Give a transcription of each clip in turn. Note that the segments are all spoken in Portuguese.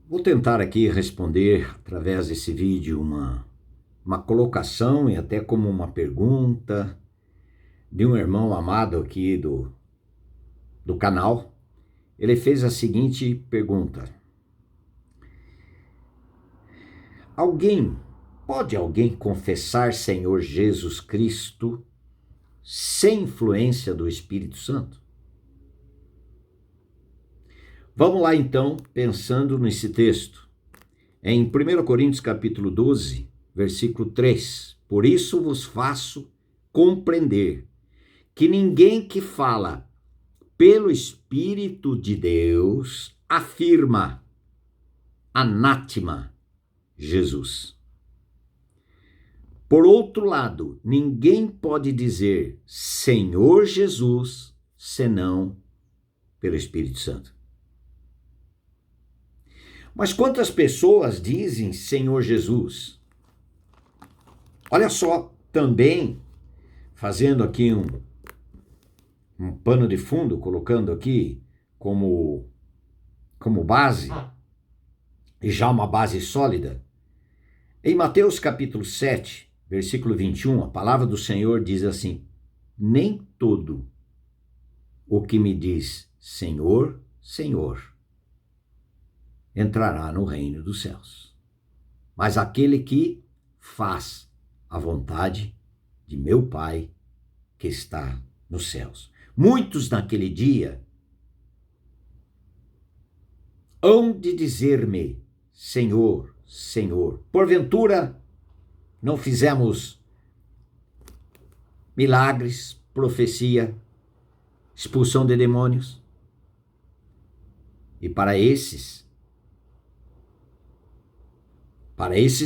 Vou tentar aqui responder através desse vídeo uma colocação e até como uma pergunta de um irmão amado aqui do canal. Ele fez a seguinte pergunta: pode alguém confessar Senhor Jesus Cristo sem influência do Espírito Santo? Vamos lá então, pensando nesse texto. Em 1 Coríntios capítulo 12, versículo 3. Por isso vos faço compreender que ninguém que fala pelo Espírito de Deus afirma anátema Jesus. Por outro lado, ninguém pode dizer Senhor Jesus senão pelo Espírito Santo. Mas quantas pessoas dizem Senhor Jesus? Olha só, também fazendo aqui um pano de fundo, colocando aqui como base, e já uma base sólida. Em Mateus capítulo 7, versículo 21, a palavra do Senhor diz assim: nem todo o que me diz Senhor, Senhor, entrará no reino dos céus, mas aquele que faz a vontade de meu Pai que está nos céus. Muitos naquele dia hão de dizer-me, Senhor, Senhor, porventura não fizemos milagres, profecia, expulsão de demônios? E para esses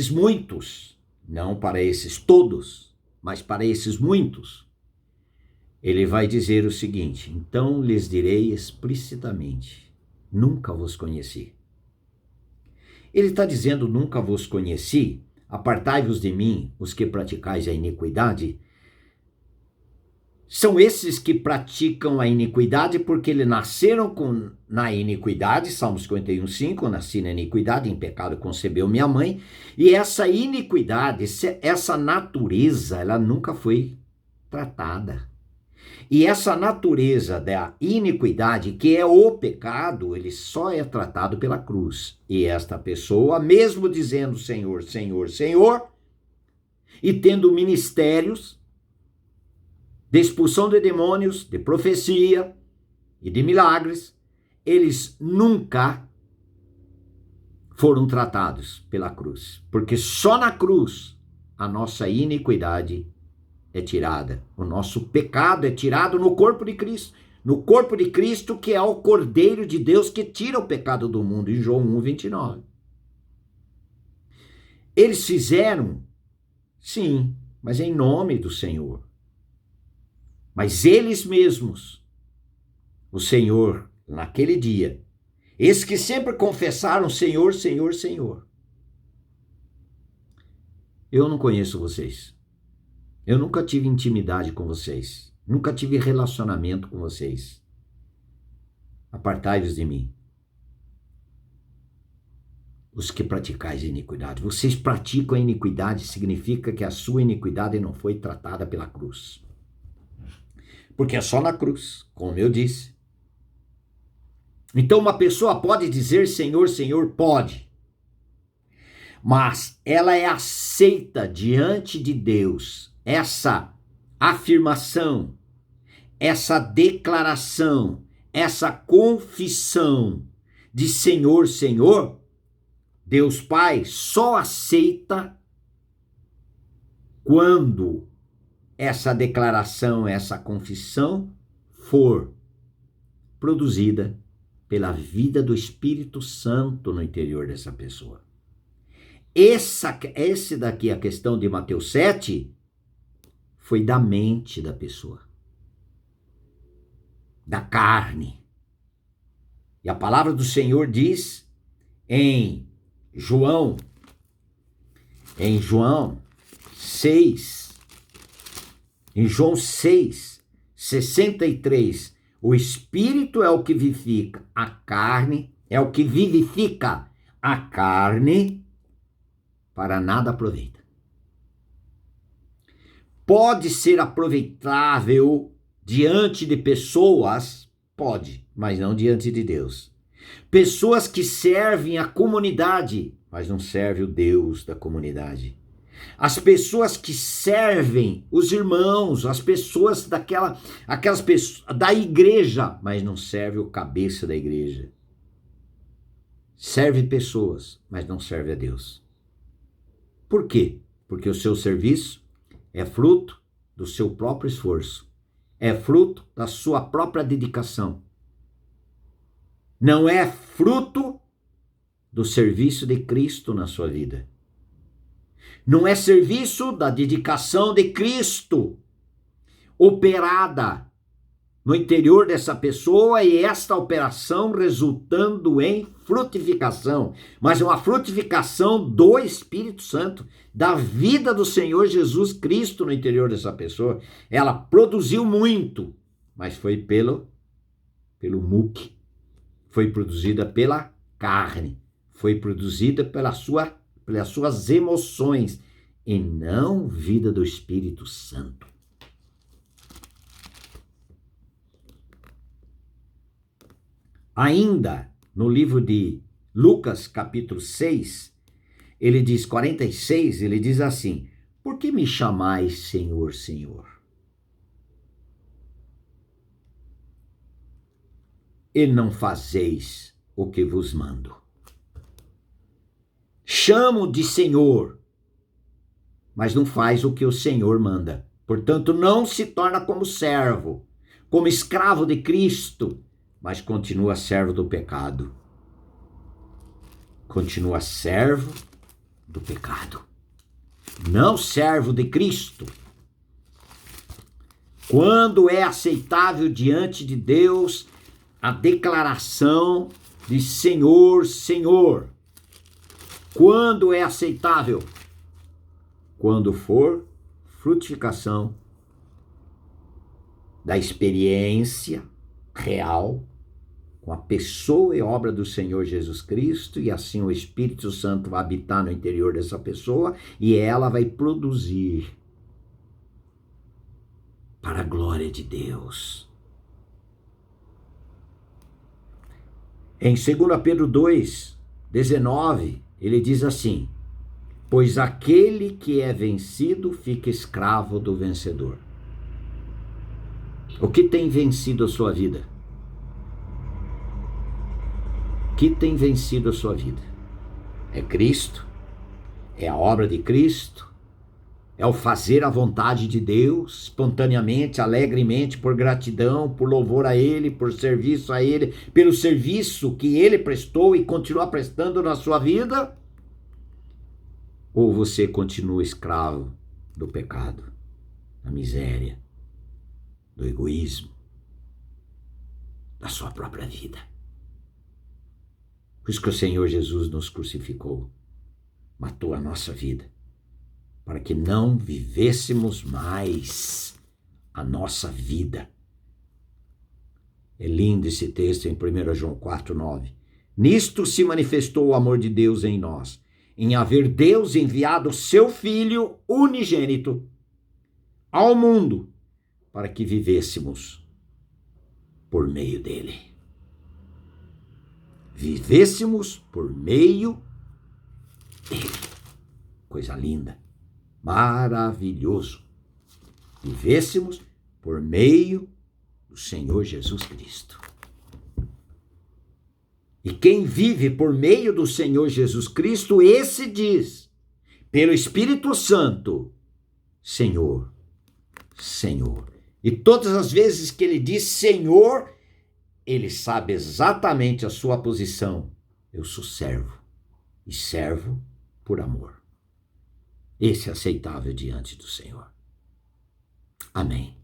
muitos, não para esses todos, mas para esses muitos, ele vai dizer o seguinte: então lhes direi explicitamente, nunca vos conheci. Ele está dizendo nunca vos conheci, apartai-vos de mim, os que praticais a iniquidade. São esses que praticam a iniquidade porque eles nasceram na iniquidade, Salmos 51:5, nasci na iniquidade, em pecado concebeu minha mãe, e essa iniquidade, essa natureza, ela nunca foi tratada. E essa natureza da iniquidade, que é o pecado, ele só é tratado pela cruz. E esta pessoa, mesmo dizendo Senhor, Senhor, Senhor, e tendo ministérios de expulsão de demônios, de profecia e de milagres, eles nunca foram tratados pela cruz. Porque só na cruz a nossa iniquidade é tirada. O nosso pecado é tirado no corpo de Cristo. No corpo de Cristo, que é o Cordeiro de Deus que tira o pecado do mundo, em João 1:29. Eles fizeram, sim, mas em nome do Senhor. Mas eles mesmos, o Senhor, naquele dia, esses que sempre confessaram Senhor, Senhor, Senhor. Eu não conheço vocês. Eu nunca tive intimidade com vocês. Nunca tive relacionamento com vocês. Apartai-vos de mim, os que praticais a iniquidade. Vocês praticam a iniquidade, significa que a sua iniquidade não foi tratada pela cruz. Porque é só na cruz, como eu disse. Então uma pessoa pode dizer Senhor, Senhor, pode. Mas ela é aceita diante de Deus. Essa afirmação, essa declaração, essa confissão de Senhor, Senhor, Deus Pai só aceita quando essa declaração, essa confissão for produzida pela vida do Espírito Santo no interior dessa pessoa. Esse daqui, a questão de Mateus 7, foi da mente da pessoa, da carne. E a palavra do Senhor diz em João 6, em João 6, 63, o Espírito é o que vivifica, a carne é o que vivifica. a carne para nada aproveita. Pode ser aproveitável diante de pessoas, pode, mas não diante de Deus. Pessoas que servem a comunidade, mas não servem o Deus da comunidade. As pessoas que servem os irmãos, as pessoas aquelas pessoas da igreja, mas não serve o cabeça da igreja. Serve pessoas, mas não serve a Deus. Por quê? Porque o seu serviço é fruto do seu próprio esforço, é fruto da sua própria dedicação. Não é fruto do serviço de Cristo na sua vida. Não é serviço da dedicação de Cristo operada no interior dessa pessoa e esta operação resultando em frutificação, mas é uma frutificação do Espírito Santo, da vida do Senhor Jesus Cristo no interior dessa pessoa. Ela produziu muito, mas foi pelo muque, foi produzida pela carne, foi produzida pelas suas emoções e não vida do Espírito Santo. Ainda no livro de Lucas, capítulo 6, ele diz, 46, ele diz assim: por que me chamais Senhor, Senhor? E não fazeis o que vos mando. Chamo de Senhor, mas não faz o que o Senhor manda. Portanto, não se torna como servo, como escravo de Cristo, mas continua servo do pecado. Continua servo do pecado. Não servo de Cristo. Quando é aceitável diante de Deus a declaração de Senhor, Senhor? Quando é aceitável? Quando for frutificação da experiência real com a pessoa e obra do Senhor Jesus Cristo, e assim o Espírito Santo vai habitar no interior dessa pessoa e ela vai produzir para a glória de Deus. Em 2 Pedro 2, 19, ele diz assim: pois aquele que é vencido fica escravo do vencedor. O que tem vencido a sua vida? O que tem vencido a sua vida? É Cristo? É a obra de Cristo? É o fazer a vontade de Deus, espontaneamente, alegremente, por gratidão, por louvor a Ele, por serviço a Ele, pelo serviço que Ele prestou e continua prestando na sua vida? Ou você continua escravo do pecado, da miséria, do egoísmo, da sua própria vida? Por isso que o Senhor Jesus nos crucificou, matou a nossa vida, para que não vivêssemos mais a nossa vida. É lindo esse texto em 1 João 4,9. Nisto se manifestou o amor de Deus em nós, em haver Deus enviado o seu Filho unigênito ao mundo, para que vivêssemos por meio dele. Vivêssemos por meio dele. Coisa linda, maravilhoso. Vivêssemos por meio do Senhor Jesus Cristo. E quem vive por meio do Senhor Jesus Cristo, esse diz, pelo Espírito Santo, Senhor, Senhor. E todas as vezes que ele diz Senhor, ele sabe exatamente a sua posição. Eu sou servo, e servo por amor. Esse é aceitável diante do Senhor. Amém.